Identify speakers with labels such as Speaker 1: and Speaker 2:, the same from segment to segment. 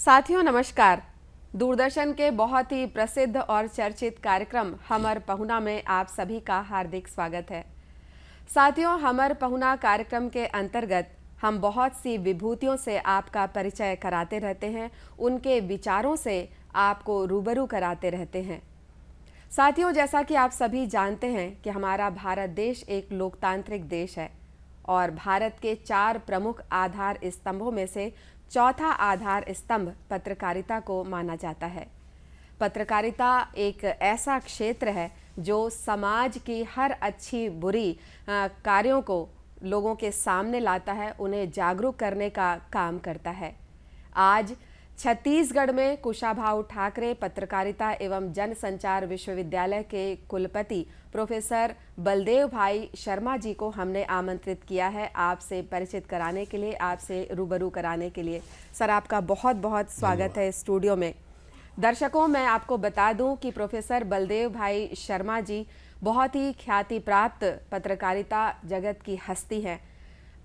Speaker 1: साथियों नमस्कार। दूरदर्शन के बहुत ही प्रसिद्ध और चर्चित कार्यक्रम हमर पहुना में आप सभी का हार्दिक स्वागत है। साथियों, हमर पहुना कार्यक्रम के अंतर्गत हम बहुत सी विभूतियों से आपका परिचय कराते रहते हैं, उनके विचारों से आपको रूबरू कराते रहते हैं। साथियों, जैसा कि आप सभी जानते हैं कि हमारा भारत देश एक लोकतांत्रिक देश है और भारत के 4 प्रमुख आधार स्तंभों में से चौथा आधार स्तंभ पत्रकारिता को माना जाता है। पत्रकारिता एक ऐसा क्षेत्र है जो समाज की हर अच्छी बुरी कार्यों को लोगों के सामने लाता है, उन्हें जागरूक करने का काम करता है। आज छत्तीसगढ़ में कुशाभाऊ ठाकरे पत्रकारिता एवं जनसंचार विश्वविद्यालय के कुलपति प्रोफेसर बलदेव भाई शर्मा जी को हमने आमंत्रित किया है आपसे परिचित कराने के लिए, आपसे रूबरू कराने के लिए। सर, आपका बहुत बहुत स्वागत है स्टूडियो में। दर्शकों, मैं आपको बता दूं कि प्रोफेसर बलदेव भाई शर्मा जी बहुत ही ख्याति प्राप्त पत्रकारिता जगत की हस्ती हैं।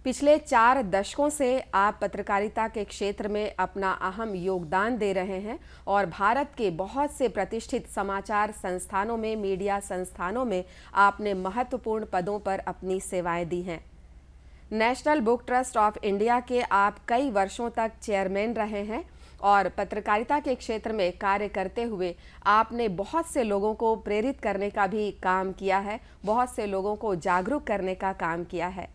Speaker 1: पिछले 4 दशकों से आप पत्रकारिता के क्षेत्र में अपना अहम योगदान दे रहे हैं और भारत के बहुत से प्रतिष्ठित समाचार संस्थानों में, मीडिया संस्थानों में आपने महत्वपूर्ण पदों पर अपनी सेवाएं दी हैं। National book trust of India के आप कई वर्षों तक चेयरमैन रहे हैं और पत्रकारिता के क्षेत्र में कार्य करते हुए आपने बहुत से लोगों को प्रेरित करने का भी काम किया है, बहुत से लोगों को जागरूक करने का काम किया है।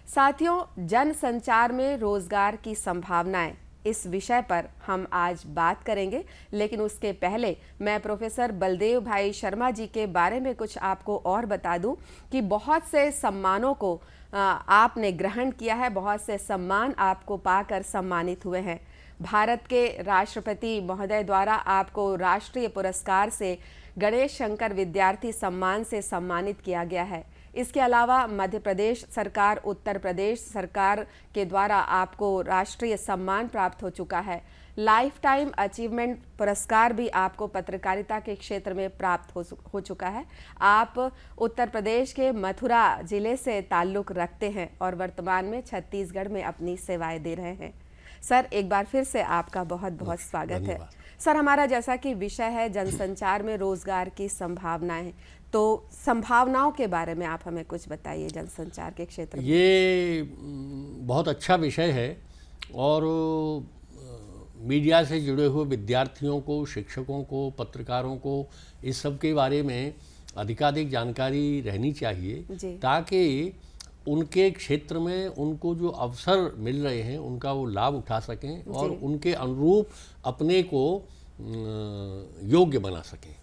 Speaker 1: साथियों, जनसंचार में रोजगार की संभावनाएं, इस विषय पर हम आज बात करेंगे, लेकिन उसके पहले मैं प्रोफेसर बलदेव भाई शर्मा जी के बारे में कुछ आपको और बता दूं कि बहुत से सम्मानों को आपने ग्रहण किया है, बहुत से सम्मान आपको पाकर सम्मानित हुए हैं। भारत के राष्ट्रपति महोदय द्वारा आपको राष्ट्रीय पुरस्कार से गणेश शंकर विद्यार्थी सम्मान से सम्मानित किया गया है। इसके अलावा मध्य प्रदेश सरकार, उत्तर प्रदेश सरकार के द्वारा आपको राष्ट्रीय सम्मान प्राप्त हो चुका है। लाइफ टाइम अचीवमेंट पुरस्कार भी आपको पत्रकारिता के क्षेत्र में प्राप्त हो चुका है। आप उत्तर प्रदेश के मथुरा जिले से ताल्लुक़ रखते हैं और वर्तमान में छत्तीसगढ़ में अपनी सेवाएं दे रहे हैं। सर, एक बार फिर से आपका बहुत बहुत स्वागत है। सर, हमारा जैसा कि विषय है जनसंचार में रोजगार की संभावनाएं, तो संभावनाओं के बारे में आप हमें कुछ बताइए जनसंचार के क्षेत्र में।
Speaker 2: ये बहुत अच्छा विषय है और मीडिया से जुड़े हुए विद्यार्थियों को, शिक्षकों को, पत्रकारों को इस सब के बारे में अधिकाधिक जानकारी रहनी चाहिए ताकि उनके क्षेत्र में उनको जो अवसर मिल रहे हैं उनका वो लाभ उठा सकें और उनके अनुरूप अपने को योग्य बना सकें।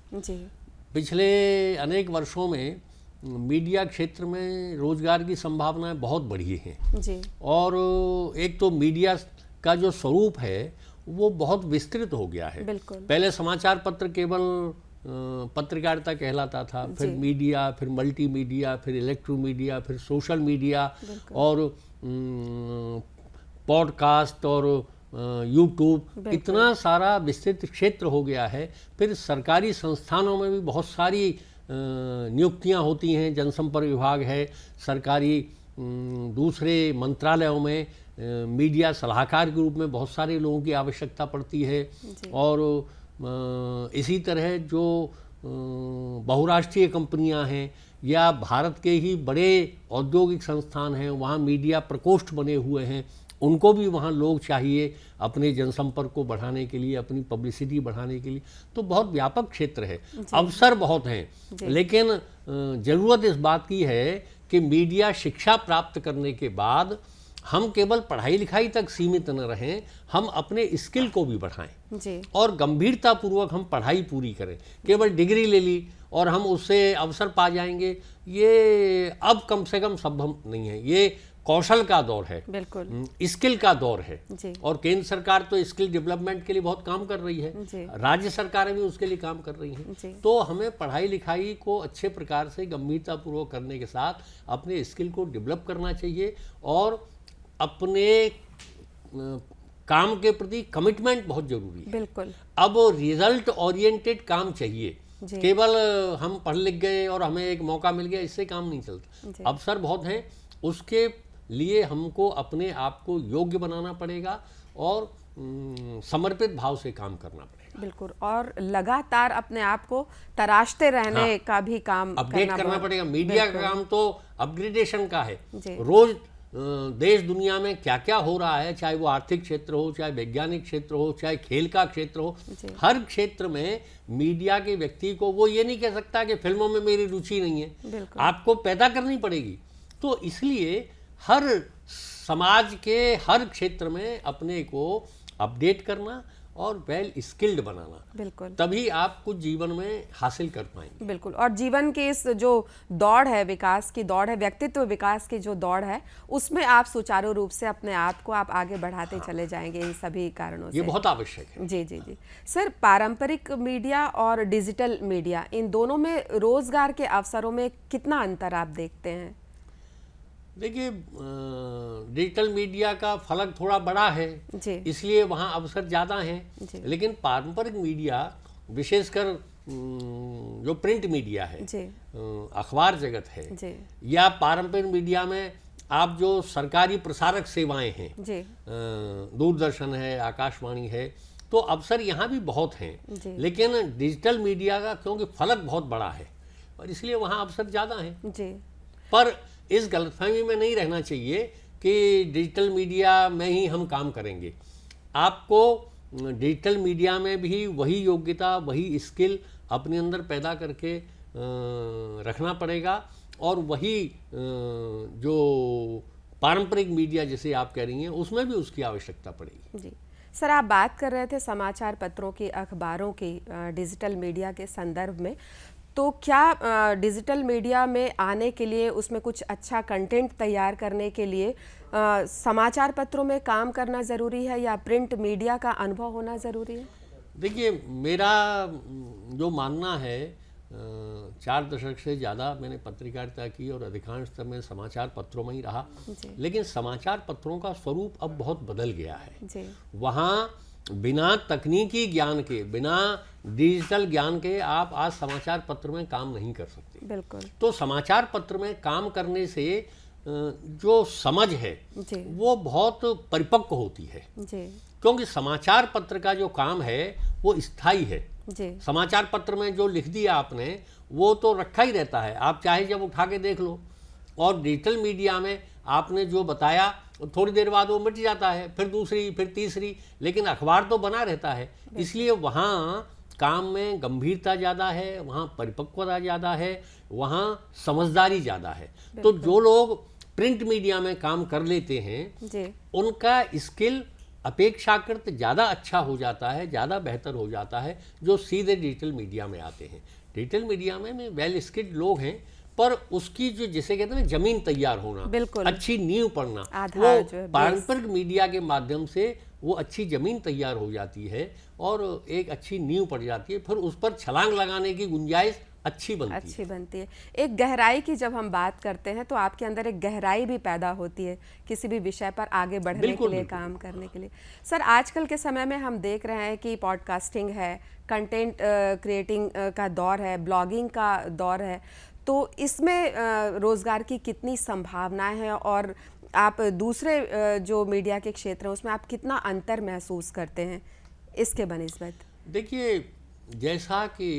Speaker 2: पिछले अनेक वर्षों में मीडिया क्षेत्र में रोजगार की संभावनाएं बहुत बढ़ी हैं और एक तो मीडिया का जो स्वरूप है वो बहुत विस्तृत हो गया है। पहले समाचार पत्र केवल पत्रकारिता कहलाता था, फिर मीडिया, फिर मल्टीमीडिया, फिर इलेक्ट्रोमीडिया, फिर सोशल मीडिया और पॉडकास्ट और यूट्यूब, इतना सारा विस्तृत क्षेत्र हो गया है। फिर सरकारी संस्थानों में भी बहुत सारी नियुक्तियां होती हैं, जनसंपर्क विभाग है, सरकारी दूसरे मंत्रालयों में मीडिया सलाहकार के रूप में बहुत सारे लोगों की आवश्यकता पड़ती है और इसी तरह जो बहुराष्ट्रीय कंपनियां हैं या भारत के ही बड़े औद्योगिक संस्थान हैं, वहाँ मीडिया प्रकोष्ठ बने हुए हैं, उनको भी वहाँ लोग चाहिए अपने जनसंपर्क को बढ़ाने के लिए, अपनी पब्लिसिटी बढ़ाने के लिए। तो बहुत व्यापक क्षेत्र है, अवसर बहुत हैं, लेकिन ज़रूरत इस बात की है कि मीडिया शिक्षा प्राप्त करने के बाद हम केवल पढ़ाई लिखाई तक सीमित न रहें, हम अपने स्किल को भी बढ़ाएं और गंभीरतापूर्वक हम पढ़ाई पूरी करें। केवल डिग्री ले ली और हम उससे अवसर पा जाएंगे, ये अब कम से कम संभव नहीं है। ये कौशल का दौर है, स्किल का दौर है और केंद्र सरकार तो स्किल डेवलपमेंट के लिए बहुत काम कर रही है, राज्य सरकारें भी उसके लिए काम कर रही हैं। तो हमें पढ़ाई लिखाई को अच्छे प्रकार से गंभीरतापूर्वक करने के साथ अपने स्किल को डेवलप करना चाहिए और अपने काम के प्रति कमिटमेंट बहुत जरूरी है। अब रिजल्ट ओरिएंटेड काम चाहिए, केवल हम पढ़ लिख गए और हमें एक मौका मिल गया इससे काम नहीं चलता। अवसर बहुत हैं, उसके लिए हमको अपने आप को योग्य बनाना पड़ेगा और समर्पित भाव से काम करना पड़ेगा।
Speaker 1: बिल्कुल, और लगातार अपने आप को तराशते रहने का भी काम
Speaker 2: अपडेट करना पड़ेगा। मीडिया का काम तो अपग्रेडेशन का है।
Speaker 1: जी।
Speaker 2: रोज देश दुनिया में क्या क्या हो रहा है, चाहे वो आर्थिक क्षेत्र हो, चाहे वैज्ञानिक क्षेत्र हो, चाहे खेल का क्षेत्र हो, हर क्षेत्र में मीडिया के व्यक्ति को वो ये नहीं कह सकता कि फिल्मों में मेरी रुचि नहीं है, आपको पैदा करनी पड़ेगी। तो इसलिए हर समाज के हर क्षेत्र में अपने को अपडेट करना और वेल स्किल्ड बनाना,
Speaker 1: बिल्कुल,
Speaker 2: तभी आप कुछ जीवन में हासिल कर पाएंगे।
Speaker 1: बिल्कुल, और जीवन की इस जो दौड़ है, विकास की दौड़ है, व्यक्तित्व विकास की जो दौड़ है, उसमें आप सुचारू रूप से अपने आप को आप आगे बढ़ाते चले जाएंगे इन सभी कारणों से।
Speaker 2: ये बहुत आवश्यक है।
Speaker 1: जी जी जी सर, पारंपरिक मीडिया और डिजिटल मीडिया, इन दोनों में रोजगार के अवसरों में कितना अंतर आप देखते हैं?
Speaker 2: देखिए, डिजिटल मीडिया का फलक थोड़ा बड़ा है
Speaker 1: जी,
Speaker 2: इसलिए वहाँ अवसर ज़्यादा हैं, लेकिन पारंपरिक मीडिया, विशेषकर जो प्रिंट मीडिया है, अखबार जगत है, या पारंपरिक मीडिया में आप जो सरकारी प्रसारक सेवाएं हैं, दूरदर्शन है, आकाशवाणी है, तो अवसर यहाँ भी बहुत हैं। लेकिन डिजिटल मीडिया का क्योंकि फलक बहुत बड़ा है और इसलिए वहाँ अवसर ज़्यादा हैं। पर इस गलतफहमी में नहीं रहना चाहिए कि डिजिटल मीडिया में ही हम काम करेंगे। आपको डिजिटल मीडिया में भी वही योग्यता, वही स्किल अपने अंदर पैदा करके रखना पड़ेगा और वही जो पारंपरिक मीडिया जिसे आप कह रही हैं उसमें भी उसकी आवश्यकता पड़ेगी।
Speaker 1: जी सर, आप बात कर रहे थे समाचार पत्रों की, अखबारों की, डिजिटल मीडिया के संदर्भ में, तो क्या डिजिटल मीडिया में आने के लिए, उसमें कुछ अच्छा कंटेंट तैयार करने के लिए समाचार पत्रों में काम करना ज़रूरी है या प्रिंट मीडिया का अनुभव होना ज़रूरी है?
Speaker 2: देखिए, मेरा जो मानना है, 4 दशक से ज़्यादा मैंने पत्रकारिता की और अधिकांश समय समाचार पत्रों में ही रहा, लेकिन समाचार पत्रों का स्वरूप अब बहुत बदल गया है। वहाँ बिना तकनीकी ज्ञान के, बिना डिजिटल ज्ञान के आप आज समाचार पत्र में काम नहीं कर सकते।
Speaker 1: बिल्कुल।
Speaker 2: तो समाचार पत्र में काम करने से जो समझ है वो बहुत परिपक्व होती है, क्योंकि समाचार पत्र का जो काम है वो स्थायी है। समाचार पत्र में जो लिख दिया आपने वो तो रखा ही रहता है, आप चाहे जब उठा के देख लो। और डिजिटल मीडिया में आपने जो बताया थोड़ी देर बाद वो मिट जाता है, फिर दूसरी, फिर तीसरी, लेकिन अखबार तो बना रहता है। इसलिए वहाँ काम में गंभीरता ज़्यादा है, वहाँ परिपक्वता ज़्यादा है, वहाँ समझदारी ज़्यादा है। तो जो लोग प्रिंट मीडिया में काम कर लेते हैं उनका स्किल अपेक्षाकृत ज़्यादा अच्छा हो जाता है, ज़्यादा बेहतर हो जाता है जो सीधे डिजिटल मीडिया में आते हैं। डिजिटल मीडिया में वेल स्किल्ड लोग हैं, पर उसकी जो जिसे कहते हैं ना जमीन तैयार होना, अच्छी नींव पड़ना, वो पारंपरिक मीडिया के माध्यम से वो अच्छी जमीन तैयार हो जाती है और एक अच्छी नींव पड़ जाती है, फिर उस पर छलांग लगाने की गुंजाइश अच्छी बनती है।
Speaker 1: एक गहराई की जब हम बात करते हैं तो आपके अंदर एक गहराई भी पैदा होती है किसी भी विषय पर आगे बढ़ने के लिए, काम करने के लिए। सर, आजकल के समय में हम देख रहे हैं कि पॉडकास्टिंग है, कंटेंट क्रिएटिंग का दौर है, ब्लॉगिंग का दौर है, तो इसमें रोजगार की कितनी संभावनाएं हैं और आप दूसरे जो मीडिया के क्षेत्र हैं उसमें आप कितना अंतर महसूस करते हैं इसके बनिस्बत?
Speaker 2: देखिए, जैसा कि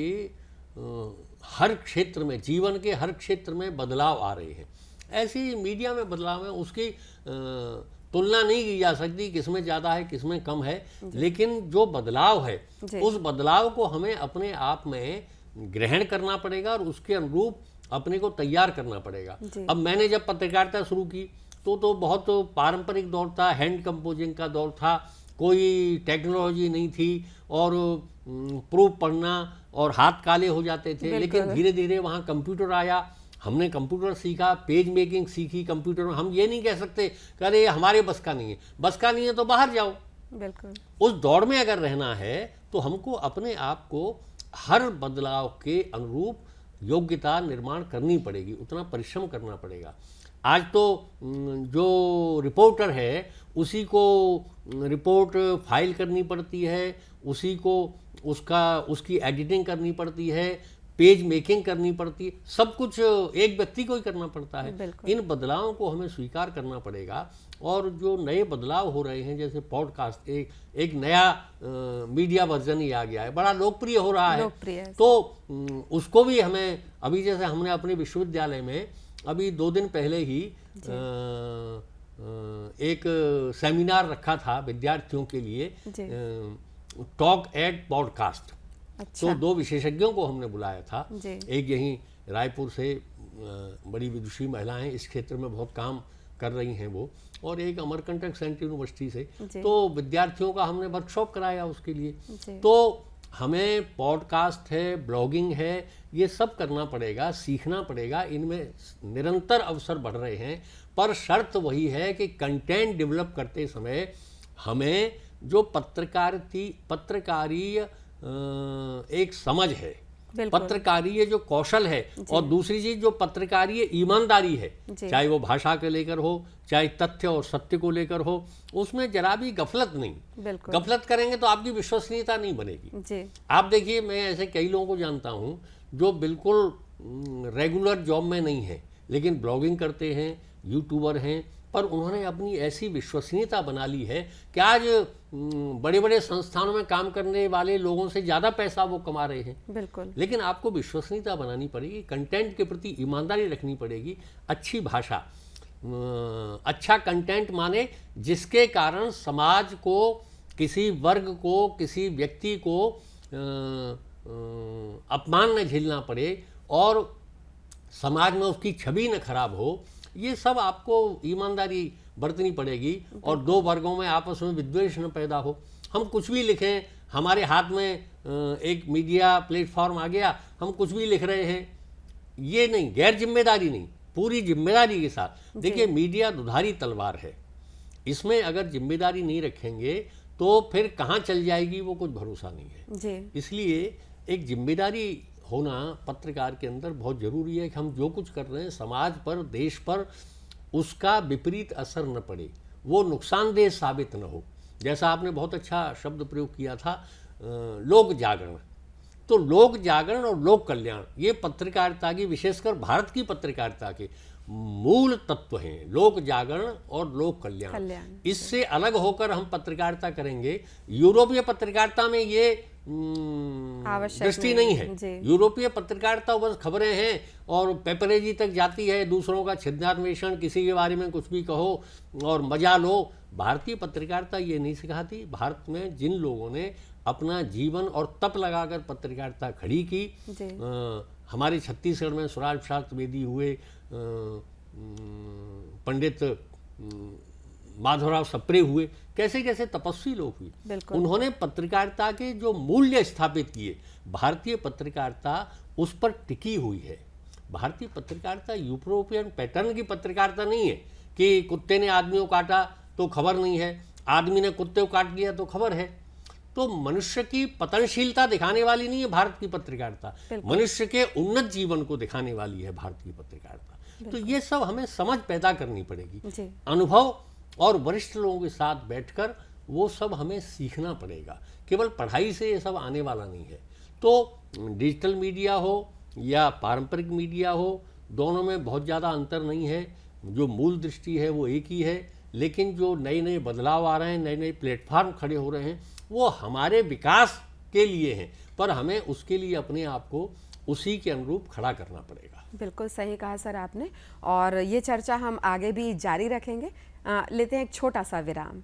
Speaker 2: हर क्षेत्र में, जीवन के हर क्षेत्र में बदलाव आ रहे हैं, ऐसी मीडिया में बदलाव है, उसकी तुलना नहीं की जा सकती किसमें ज़्यादा है किसमें कम है, लेकिन जो बदलाव है उस बदलाव को हमें अपने आप में ग्रहण करना पड़ेगा और उसके अनुरूप अपने को तैयार करना पड़ेगा। अब मैंने जब पत्रकारिता शुरू की तो बहुत पारंपरिक दौर था, हैंड कंपोजिंग का दौर था, कोई टेक्नोलॉजी नहीं थी और प्रूफ पढ़ना और हाथ काले हो जाते थे। लेकिन धीरे धीरे वहाँ कंप्यूटर आया, हमने कंप्यूटर सीखा, पेज मेकिंग सीखी कंप्यूटर में। हम ये नहीं कह सकते कि अरे हमारे बस का नहीं है, बस का नहीं है तो बाहर जाओ।
Speaker 1: बिल्कुल।
Speaker 2: उस दौड़ में अगर रहना है तो हमको अपने आप को हर बदलाव के अनुरूप योग्यता निर्माण करनी पड़ेगी, उतना परिश्रम करना पड़ेगा। आज तो जो रिपोर्टर है उसी को रिपोर्ट फाइल करनी पड़ती है, उसी को उसकी एडिटिंग करनी पड़ती है, पेज मेकिंग करनी पड़ती है, सब कुछ एक व्यक्ति को ही करना पड़ता है। इन बदलावों को हमें स्वीकार करना पड़ेगा। और जो नए बदलाव हो रहे हैं, जैसे पॉडकास्ट, एक नया मीडिया वर्जन ही आ गया है, बड़ा लोकप्रिय हो रहा है, तो उसको भी हमें, अभी जैसे हमने अपने विश्वविद्यालय में अभी 2 दिन पहले ही एक सेमिनार रखा था विद्यार्थियों के लिए, टॉक एट पॉडकास्ट। तो 2 विशेषज्ञों को हमने बुलाया था, एक यहीं रायपुर से बड़ी विदुषी महिलाएं इस क्षेत्र में बहुत काम कर रही हैं वो, और एक अमरकंटक सेंट्रल यूनिवर्सिटी से। तो विद्यार्थियों का हमने वर्कशॉप कराया उसके लिए। तो हमें पॉडकास्ट है, ब्लॉगिंग है, ये सब करना पड़ेगा, सीखना पड़ेगा। इनमें निरंतर अवसर बढ़ रहे हैं, पर शर्त वही है कि कंटेंट डेवलप करते समय हमें जो पत्रकारीय एक समझ है, पत्रकारीय जो कौशल है, और दूसरी चीज जो पत्रकारीय ईमानदारी है, चाहे वो भाषा के लेकर हो, चाहे तथ्य और सत्य को लेकर हो, उसमें जरा भी गफलत नहीं। गफलत करेंगे तो आपकी विश्वसनीयता नहीं बनेगी। आप देखिए, मैं ऐसे कई लोगों को जानता हूं जो बिल्कुल रेगुलर जॉब में नहीं है, लेकिन ब्लॉगिंग करते हैं, यूट्यूबर हैं, पर उन्होंने अपनी ऐसी विश्वसनीयता बना ली है कि आज बड़े बड़े संस्थानों में काम करने वाले लोगों से ज़्यादा पैसा वो कमा रहे हैं। लेकिन आपको विश्वसनीयता बनानी पड़ेगी, कंटेंट के प्रति ईमानदारी रखनी पड़ेगी, अच्छी भाषा, अच्छा कंटेंट माने जिसके कारण समाज को, किसी वर्ग को, किसी व्यक्ति को अपमान न झेलना पड़े और समाज में उसकी छवि न खराब हो। ये सब आपको ईमानदारी बरतनी पड़ेगी, और 2 वर्गों में आपस में विद्वेष न पैदा हो। हम कुछ भी लिखें, हमारे हाथ में एक मीडिया प्लेटफॉर्म आ गया, हम कुछ भी लिख रहे हैं, ये नहीं, गैर जिम्मेदारी नहीं, पूरी जिम्मेदारी के साथ। देखिए, मीडिया दुधारी तलवार है, इसमें अगर जिम्मेदारी नहीं रखेंगे तो फिर कहाँ चल जाएगी वो कुछ भरोसा नहीं है। इसलिए एक जिम्मेदारी होना पत्रकार के अंदर बहुत ज़रूरी है कि हम जो कुछ कर रहे हैं समाज पर, देश पर, उसका विपरीत असर न पड़े, वो नुकसानदेह साबित न हो। जैसा आपने बहुत अच्छा शब्द प्रयोग किया था, लोक जागरण। तो लोक जागरण और लोक कल्याण, ये पत्रकारिता की, विशेषकर भारत की पत्रकारिता के मूल तत्व हैं, लोक जागरण और लोक कल्याण। इससे अलग होकर हम पत्रकारिता करेंगे, यूरोपीय पत्रकारिता में ये दृष्टि नहीं है। यूरोपीय पत्रकारिता बस खबरें हैं और पेपरेजी तक जाती है, दूसरों का छिद्रान्वेषण, किसी के बारे में कुछ भी कहो और मजा लो। भारतीय पत्रकारिता ये नहीं सिखाती। भारत में जिन लोगों ने अपना जीवन और तप लगाकर पत्रकारिता खड़ी की, हमारे छत्तीसगढ़ में स्वराज प्रसाद द्विवेदी हुए, पंडित माधवराव सप्रे हुए, कैसे कैसे तपस्वी लोग हुए, उन्होंने पत्रकारिता के जो मूल्य स्थापित किए। भारतीय पत्रकारिता उस पर टिकी हुई है। भारतीय पत्रकारिता यूरोपियन पैटर्न की पत्रकारिता नहीं है कि कुत्ते ने आदमी को काटा तो खबर नहीं है, आदमी ने कुत्ते को काट दिया तो खबर है। तो मनुष्य की पतनशीलता दिखाने वाली नहीं है भारत की पत्रकारिता, मनुष्य के उन्नत जीवन को दिखाने वाली है भारतीय पत्रकारिता। तो ये सब हमें समझ पैदा करनी पड़ेगी, अनुभव और वरिष्ठ लोगों के साथ बैठकर वो सब हमें सीखना पड़ेगा। केवल पढ़ाई से ये सब आने वाला नहीं है। तो डिजिटल मीडिया हो या पारंपरिक मीडिया हो, दोनों में बहुत ज़्यादा अंतर नहीं है। जो मूल दृष्टि है वो एक ही है, लेकिन जो नए नए बदलाव आ रहे हैं, नए नए प्लेटफॉर्म खड़े हो रहे हैं, वो हमारे विकास के लिए हैं, पर हमें उसके लिए अपने आप को उसी के अनुरूप खड़ा करना पड़ेगा।
Speaker 1: बिल्कुल सही कहा सर आपने, और ये चर्चा हम आगे भी जारी रखेंगे। लेते हैं एक छोटा सा विराम।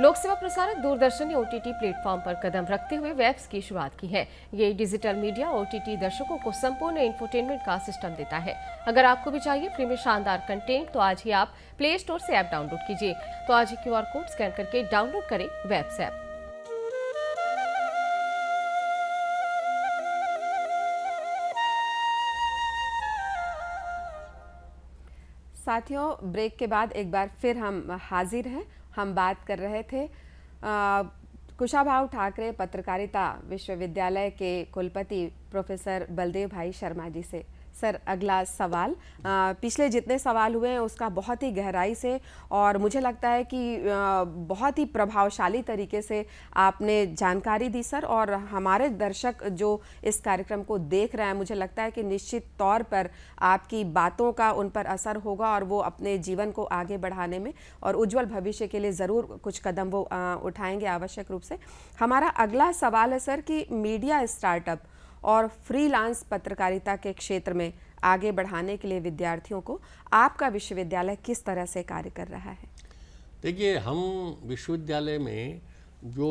Speaker 3: लोक सेवा प्रसारक दूरदर्शन ने OTT प्लेटफॉर्म पर कदम रखते हुए वेब्स की शुरुआत की है। ये डिजिटल मीडिया OTT दर्शकों को संपूर्ण इंफोटेनमेंट का सिस्टम देता है। अगर आपको भी चाहिए फ्री में शानदार कंटेंट, तो आज ही आप प्ले स्टोर से ऐप डाउनलोड कीजिए। तो आज ही QR कोड स्कैन करके डाउनलोड करें वेब्स ऐप।
Speaker 1: साथियों, ब्रेक के बाद एक बार फिर हम हाजिर हैं। हम बात कर रहे थे कुशाभाऊ ठाकरे पत्रकारिता विश्वविद्यालय के कुलपति प्रोफेसर बलदेव भाई शर्मा जी से। सर अगला सवाल, पिछले जितने सवाल हुए हैं उसका बहुत ही गहराई से और मुझे लगता है कि बहुत ही प्रभावशाली तरीके से आपने जानकारी दी सर, और हमारे दर्शक जो इस कार्यक्रम को देख रहे हैं मुझे लगता है कि निश्चित तौर पर आपकी बातों का उन पर असर होगा और वो अपने जीवन को आगे बढ़ाने में और उज्जवल भविष्य के लिए ज़रूर कुछ कदम वो उठाएंगे आवश्यक रूप से। हमारा अगला सवाल है सर कि मीडिया स्टार्टअप और फ्रीलांस पत्रकारिता के क्षेत्र में आगे बढ़ाने के लिए विद्यार्थियों को आपका विश्वविद्यालय किस तरह से कार्य कर रहा है?
Speaker 2: देखिए, हम विश्वविद्यालय में जो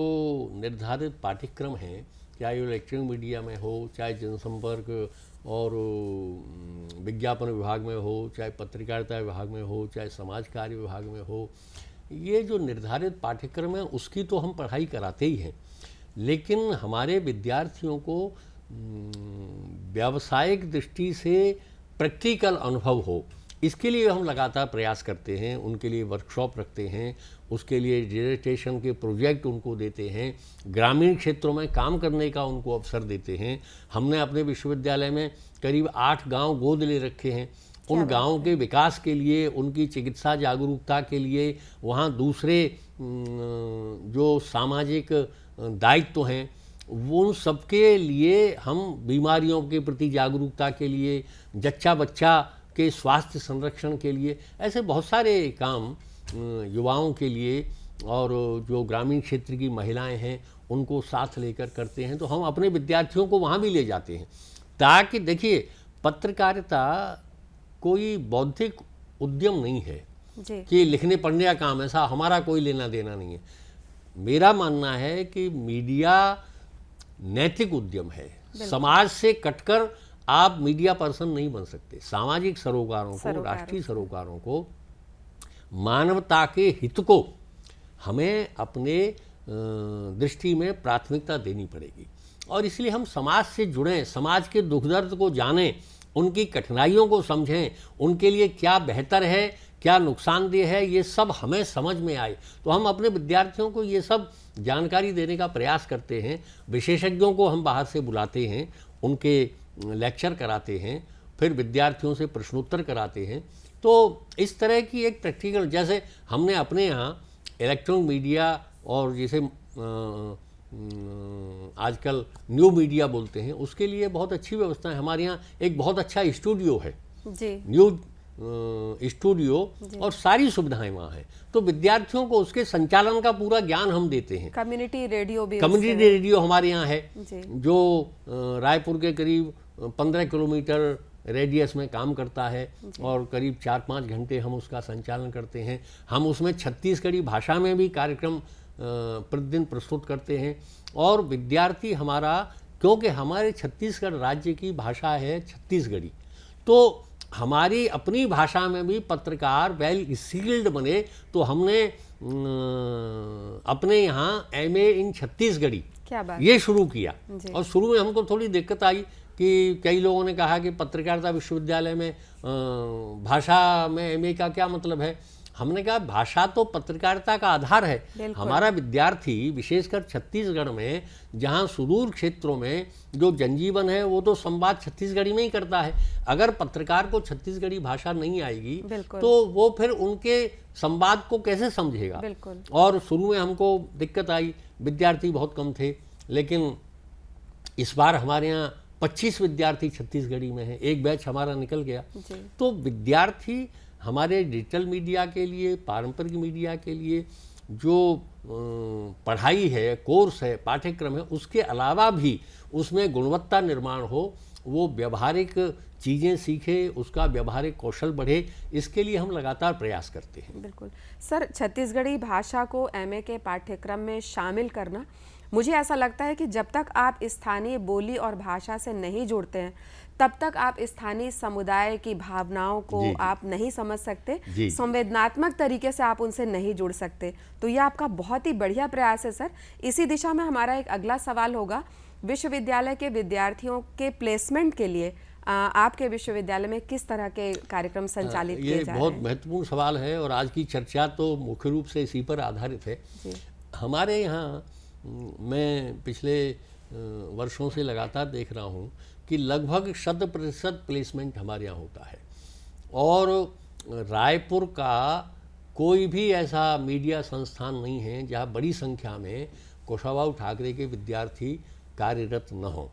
Speaker 2: निर्धारित पाठ्यक्रम हैं, चाहे इलेक्ट्रॉनिक मीडिया में हो, चाहे जनसंपर्क और विज्ञापन विभाग में हो, चाहे पत्रकारिता विभाग में हो, चाहे समाज कार्य विभाग में हो, ये जो निर्धारित पाठ्यक्रम है उसकी तो हम पढ़ाई कराते ही हैं, लेकिन हमारे विद्यार्थियों को व्यावसायिक दृष्टि से प्रैक्टिकल अनुभव हो, इसके लिए हम लगातार प्रयास करते हैं। उनके लिए वर्कशॉप रखते हैं, उसके लिए डिसर्टेशन के प्रोजेक्ट उनको देते हैं, ग्रामीण क्षेत्रों में काम करने का उनको अवसर देते हैं। हमने अपने विश्वविद्यालय में करीब 8 गांव गोद ले रखे हैं। उन गांवों के विकास के लिए, उनकी चिकित्सा जागरूकता के लिए, वहाँ दूसरे जो सामाजिक दायित्व हैं वो सबके लिए हम बीमारियों के प्रति जागरूकता के लिए, जच्चा बच्चा के स्वास्थ्य संरक्षण के लिए, ऐसे बहुत सारे काम युवाओं के लिए और जो ग्रामीण क्षेत्र की महिलाएं हैं उनको साथ लेकर करते हैं। तो हम अपने विद्यार्थियों को वहाँ भी ले जाते हैं, ताकि देखिए, पत्रकारिता कोई बौद्धिक उद्यम नहीं है कि लिखने पढ़ने का काम, ऐसा हमारा कोई लेना देना नहीं है। मेरा मानना है कि मीडिया नैतिक उद्यम है। समाज से कटकर आप मीडिया पर्सन नहीं बन सकते। सामाजिक सरोकारों को, राष्ट्रीय सरोकारों को, मानवता के हित को हमें अपने दृष्टि में प्राथमिकता देनी पड़ेगी, और इसलिए हम समाज से जुड़ें, समाज के दुख दर्द को जानें, उनकी कठिनाइयों को समझें, उनके लिए क्या बेहतर है, क्या नुकसानदेह है, ये सब हमें समझ में आए। तो हम अपने विद्यार्थियों को ये सब जानकारी देने का प्रयास करते हैं। विशेषज्ञों को हम बाहर से बुलाते हैं, उनके लेक्चर कराते हैं, फिर विद्यार्थियों से प्रश्नोत्तर कराते हैं। तो इस तरह की एक प्रैक्टिकल, जैसे हमने अपने यहाँ इलेक्ट्रॉनिक मीडिया और जैसे आजकल न्यू मीडिया बोलते हैं, उसके लिए बहुत अच्छी व्यवस्था है। हमारे यहाँ एक बहुत अच्छा स्टूडियो है जी, न्यू स्टूडियो, और सारी सुविधाएं वहाँ हैं। तो विद्यार्थियों को उसके संचालन का पूरा ज्ञान हम देते हैं।
Speaker 1: कम्युनिटी रेडियो भी,
Speaker 2: कम्युनिटी रेडियो हमारे यहाँ है जो रायपुर के करीब 15 किलोमीटर रेडियस में काम करता है, और करीब 4-5 घंटे हम उसका संचालन करते हैं। हम उसमें छत्तीसगढ़ी भाषा में भी कार्यक्रम प्रतिदिन प्रस्तुत करते हैं। और विद्यार्थी हमारा, क्योंकि हमारे छत्तीसगढ़ राज्य की भाषा है छत्तीसगढ़ी, तो हमारी अपनी भाषा में भी पत्रकार वेल स्किल्ड बने। तो हमने अपने यहाँ MA इन छत्तीसगढ़ी ये शुरू किया। और शुरू में हमको थोड़ी दिक्कत आई कि कई लोगों ने कहा कि पत्रकारिता विश्वविद्यालय में भाषा में MA का क्या मतलब है। हमने कहा भाषा तो पत्रकारिता का आधार है। हमारा विद्यार्थी विशेषकर छत्तीसगढ़ में, जहाँ सुदूर क्षेत्रों में जो जनजीवन है वो तो संवाद छत्तीसगढ़ी में ही करता है। अगर पत्रकार को छत्तीसगढ़ी भाषा नहीं आएगी तो वो फिर उनके संवाद को कैसे समझेगा। और शुरू में हमको दिक्कत आई, विद्यार्थी बहुत कम थे, लेकिन इस बार हमारे यहाँ 25 विद्यार्थी छत्तीसगढ़ी में हैं। एक बैच हमारा निकल गया। तो विद्यार्थी हमारे डिजिटल मीडिया के लिए, पारंपरिक मीडिया के लिए जो पढ़ाई है, कोर्स है, पाठ्यक्रम है, उसके अलावा भी उसमें गुणवत्ता निर्माण हो, वो व्यवहारिक चीज़ें सीखे, उसका व्यवहारिक कौशल बढ़े, इसके लिए हम लगातार प्रयास करते हैं।
Speaker 1: बिल्कुल सर, छत्तीसगढ़ी भाषा को MA के पाठ्यक्रम में शामिल करना, मुझे ऐसा लगता है कि जब तक आप स्थानीय बोली और भाषा से नहीं जुड़ते हैं तब तक आप स्थानीय समुदाय की भावनाओं को आप नहीं समझ सकते, संवेदनात्मक तरीके से आप उनसे नहीं जुड़ सकते। तो यह आपका बहुत ही बढ़िया प्रयास है सर। इसी दिशा में हमारा एक अगला सवाल होगा, विश्वविद्यालय के विद्यार्थियों के प्लेसमेंट के लिए आपके विश्वविद्यालय में किस तरह के कार्यक्रम संचालित किए जा रहे हैं?
Speaker 2: ये बहुत महत्वपूर्ण सवाल है और आज की चर्चा तो मुख्य रूप से इसी पर आधारित है। हमारे यहाँ मैं पिछले वर्षों से लगातार देख रहा हूँ कि लगभग 100% प्लेसमेंट हमारे यहाँ होता है। और रायपुर का कोई भी ऐसा मीडिया संस्थान नहीं है जहाँ बड़ी संख्या में कुशाभाऊ ठाकरे के विद्यार्थी कार्यरत न हों।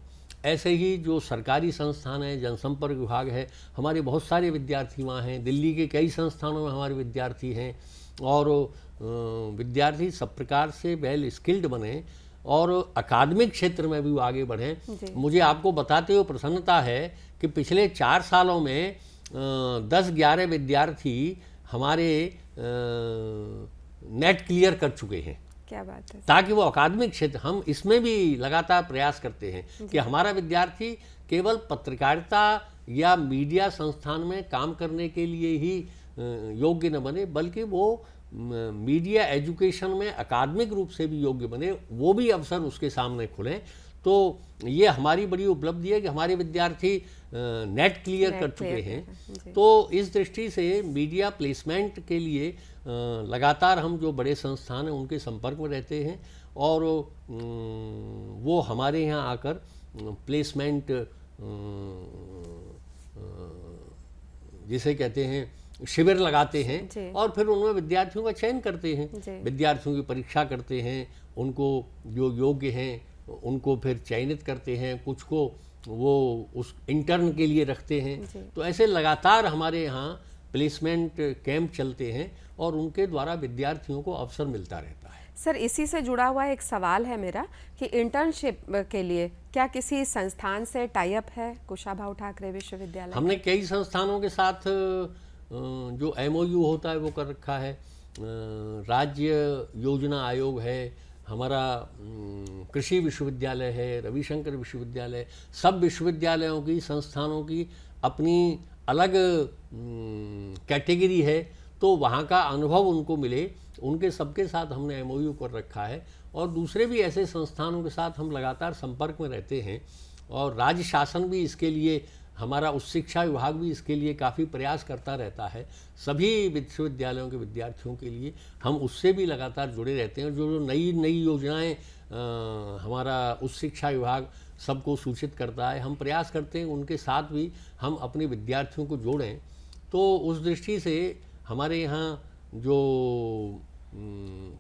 Speaker 2: ऐसे ही जो सरकारी संस्थान है, जनसंपर्क विभाग है, हमारे बहुत सारे विद्यार्थी वहाँ हैं। दिल्ली के कई संस्थानों में हमारे विद्यार्थी हैं और विद्यार्थी सब प्रकार से वेल स्किल्ड बने और अकादमिक क्षेत्र में भी वो आगे बढ़ें। मुझे आपको बताते हुए प्रसन्नता है कि पिछले 4 सालों में 10-11 विद्यार्थी हमारे नेट क्लियर कर चुके हैं।
Speaker 1: क्या बात है।
Speaker 2: ताकि वो अकादमिक क्षेत्र, हम इसमें भी लगातार प्रयास करते हैं कि हमारा विद्यार्थी केवल पत्रकारिता या मीडिया संस्थान में काम करने के लिए ही योग्य न बने, बल्कि वो मीडिया एजुकेशन में अकादमिक रूप से भी योग्य बने, वो भी अवसर उसके सामने खुलें। तो ये हमारी बड़ी उपलब्धि है कि हमारे विद्यार्थी नेट क्लियर कर चुके हैं। तो इस दृष्टि से मीडिया प्लेसमेंट के लिए लगातार हम जो बड़े संस्थान हैं उनके संपर्क में रहते हैं और वो हमारे यहाँ आकर प्लेसमेंट जिसे कहते हैं शिविर लगाते हैं और फिर उनमें विद्यार्थियों का चयन करते हैं, विद्यार्थियों की परीक्षा करते हैं, उनको जो योग्य हैं उनको फिर चयनित करते हैं, कुछ को वो उस इंटर्न के लिए रखते हैं। तो ऐसे लगातार हमारे यहाँ प्लेसमेंट कैंप चलते हैं और उनके द्वारा विद्यार्थियों को अवसर मिलता रहता है।
Speaker 1: सर, इसी से जुड़ा हुआ एक सवाल है मेरा कि इंटर्नशिप के लिए क्या किसी संस्थान से टाई अप है कुशाभाऊ ठाकरे विश्वविद्यालय?
Speaker 2: हमने कई संस्थानों के साथ जो MOU होता है वो कर रखा है। राज्य योजना आयोग है, हमारा कृषि विश्वविद्यालय है, रविशंकर विश्वविद्यालय, सब विश्वविद्यालयों की संस्थानों की अपनी अलग कैटेगरी है, तो वहाँ का अनुभव उनको मिले, उनके सबके साथ हमने MOU कर रखा है। और दूसरे भी ऐसे संस्थानों के साथ हम लगातार संपर्क में रहते हैं और राज्य शासन भी इसके लिए, हमारा उच्च शिक्षा विभाग भी इसके लिए काफ़ी प्रयास करता रहता है। सभी विश्वविद्यालयों के विद्यार्थियों के लिए हम उससे भी लगातार जुड़े रहते हैं। जो नई नई योजनाएं हमारा उच्च शिक्षा विभाग सबको सूचित करता है, हम प्रयास करते हैं उनके साथ भी हम अपने विद्यार्थियों को जोड़ें। तो उस दृष्टि से हमारे यहाँ जो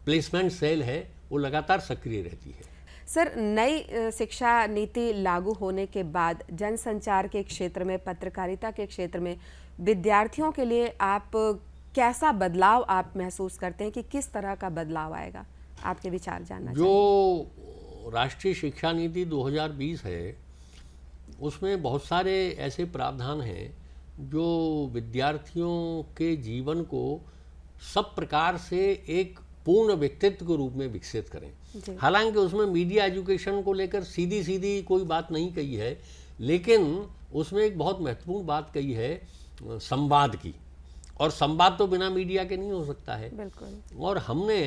Speaker 2: प्लेसमेंट सेल है वो लगातार सक्रिय रहती है।
Speaker 1: सर, नई शिक्षा नीति लागू होने के बाद जनसंचार के क्षेत्र में, पत्रकारिता के क्षेत्र में विद्यार्थियों के लिए आप कैसा बदलाव आप महसूस करते हैं कि किस तरह का बदलाव आएगा? आपके विचार जानना चाहिए।
Speaker 2: जो राष्ट्रीय शिक्षा नीति 2020 है उसमें बहुत सारे ऐसे प्रावधान हैं जो विद्यार्थियों के जीवन को सब प्रकार से एक पूर्ण व्यक्तित्व के रूप में विकसित करें। हालांकि उसमें मीडिया एजुकेशन को लेकर सीधी सीधी कोई बात नहीं कही है, लेकिन उसमें एक बहुत महत्वपूर्ण बात कही है संवाद की, और संवाद तो बिना मीडिया के नहीं हो सकता है।
Speaker 1: बिल्कुल।
Speaker 2: और हमने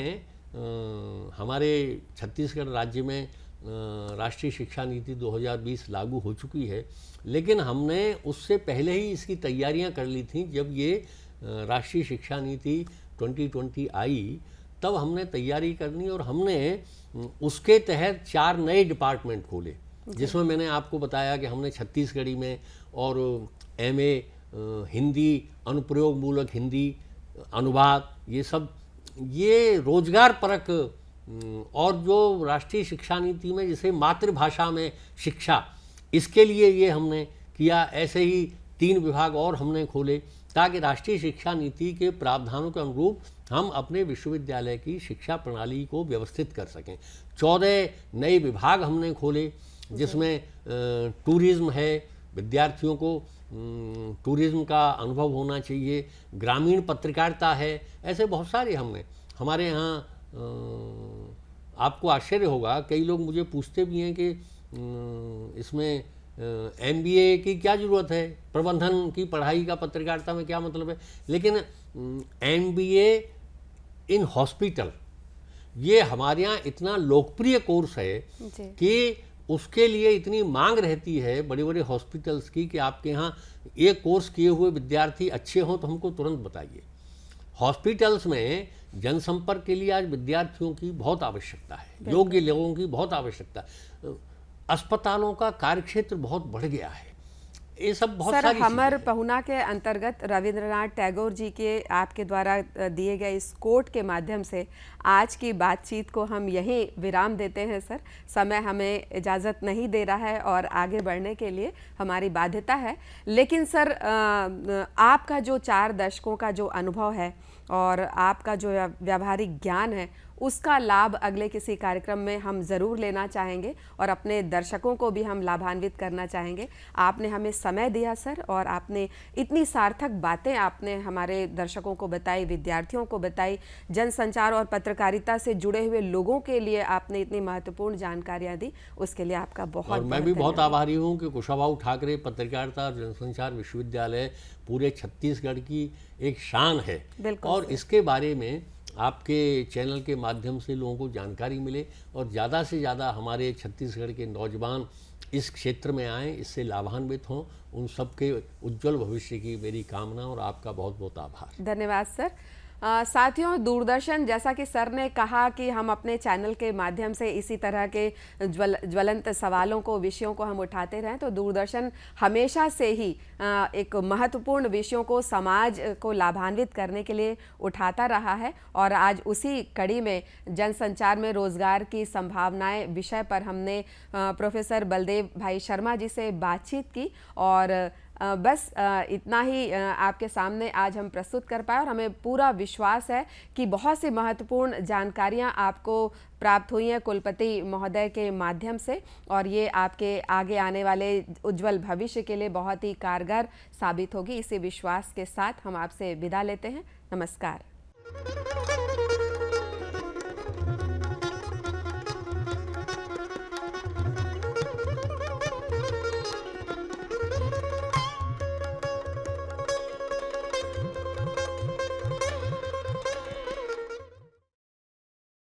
Speaker 2: हमारे छत्तीसगढ़ राज्य में राष्ट्रीय शिक्षा नीति 2020 लागू हो चुकी है, लेकिन हमने उससे पहले ही इसकी तैयारियां कर ली थी। जब ये राष्ट्रीय शिक्षा नीति 2020 आई तब हमने तैयारी करनी और हमने उसके तहत 4 नए डिपार्टमेंट खोले, जिसमें मैंने आपको बताया कि हमने छत्तीसगढ़ी में और MA हिंदी, अनुप्रयोग मूलक हिंदी, अनुवाद, ये सब, ये रोजगार परक, और जो राष्ट्रीय शिक्षा नीति में जैसे मातृभाषा में शिक्षा, इसके लिए ये हमने किया। ऐसे ही 3 विभाग और हमने खोले ताकि राष्ट्रीय शिक्षा नीति के प्रावधानों के अनुरूप हम अपने विश्वविद्यालय की शिक्षा प्रणाली को व्यवस्थित कर सकें। 14 नए विभाग हमने खोले, जिसमें टूरिज्म है, विद्यार्थियों को टूरिज्म का अनुभव होना चाहिए, ग्रामीण पत्रकारिता है, ऐसे बहुत सारे हमने हमारे यहाँ। आपको आश्चर्य होगा, कई लोग मुझे पूछते भी हैं कि इसमें MBA की क्या ज़रूरत है, प्रबंधन की पढ़ाई का पत्रकारिता में क्या मतलब है। लेकिन MBA इन हॉस्पिटल, ये हमारे यहाँ इतना लोकप्रिय कोर्स है कि उसके लिए इतनी मांग रहती है बड़े बड़े हॉस्पिटल्स की कि आपके यहाँ ये कोर्स किए हुए विद्यार्थी अच्छे हों तो हमको तुरंत बताइए। हॉस्पिटल्स में जनसंपर्क के लिए आज विद्यार्थियों की बहुत आवश्यकता है, योग्य लोगों की बहुत आवश्यकता है। अस्पतालों का कार्यक्षेत्र बहुत बढ़ गया है। ये सब बहुत
Speaker 1: सर,
Speaker 2: सारी
Speaker 1: हमर
Speaker 2: चीज़ें हैं।
Speaker 1: पहुना के अंतर्गत रविंद्रनाथ टैगोर जी के आपके द्वारा दिए गए इस कोट के माध्यम से आज की बातचीत को हम यहीं विराम देते हैं। सर, समय हमें इजाज़त नहीं दे रहा है और आगे बढ़ने के लिए हमारी बाध्यता है। लेकिन सर, आपका जो 4 दशकों का जो अनुभव है और आपका जो व्यावहारिक ज्ञान है, उसका लाभ अगले किसी कार्यक्रम में हम ज़रूर लेना चाहेंगे और अपने दर्शकों को भी हम लाभान्वित करना चाहेंगे। आपने हमें समय दिया सर, और आपने इतनी सार्थक बातें आपने हमारे दर्शकों को बताई, विद्यार्थियों को बताई, जनसंचार और पत्रकारिता से जुड़े हुए लोगों के लिए आपने इतनी महत्वपूर्ण जानकारियाँ दी, उसके लिए आपका बहुत
Speaker 2: और मैं भी बहुत आभारी हूँ कि कुशाभाऊ ठाकरे पत्रकारिता और जनसंचार विश्वविद्यालय पूरे छत्तीसगढ़ की एक शान है।
Speaker 1: बिल्कुल
Speaker 2: और इसके बारे में आपके चैनल के माध्यम से लोगों को जानकारी मिले और ज़्यादा से ज़्यादा हमारे छत्तीसगढ़ के नौजवान इस क्षेत्र में आएँ, इससे लाभान्वित हों, उन सबके उज्जवल भविष्य की मेरी कामना और आपका बहुत बहुत आभार।
Speaker 1: धन्यवाद सर। साथियों, दूरदर्शन, जैसा कि सर ने कहा कि हम अपने चैनल के माध्यम से इसी तरह के ज्वलंत सवालों को, विषयों को हम उठाते रहें, तो दूरदर्शन हमेशा से ही एक महत्वपूर्ण विषयों को, समाज को लाभान्वित करने के लिए उठाता रहा है। और आज उसी कड़ी में जनसंचार में रोजगार की संभावनाएं विषय पर हमने प्रोफेसर बलदेव भाई शर्मा जी से बातचीत की और बस इतना ही आपके सामने आज हम प्रस्तुत कर पाए। और हमें पूरा विश्वास है कि बहुत सी महत्वपूर्ण जानकारियां आपको प्राप्त हुई हैं कुलपति महोदय के माध्यम से, और ये आपके आगे आने वाले उज्जवल भविष्य के लिए बहुत ही कारगर साबित होगी। इसी विश्वास के साथ हम आपसे विदा लेते हैं। नमस्कार।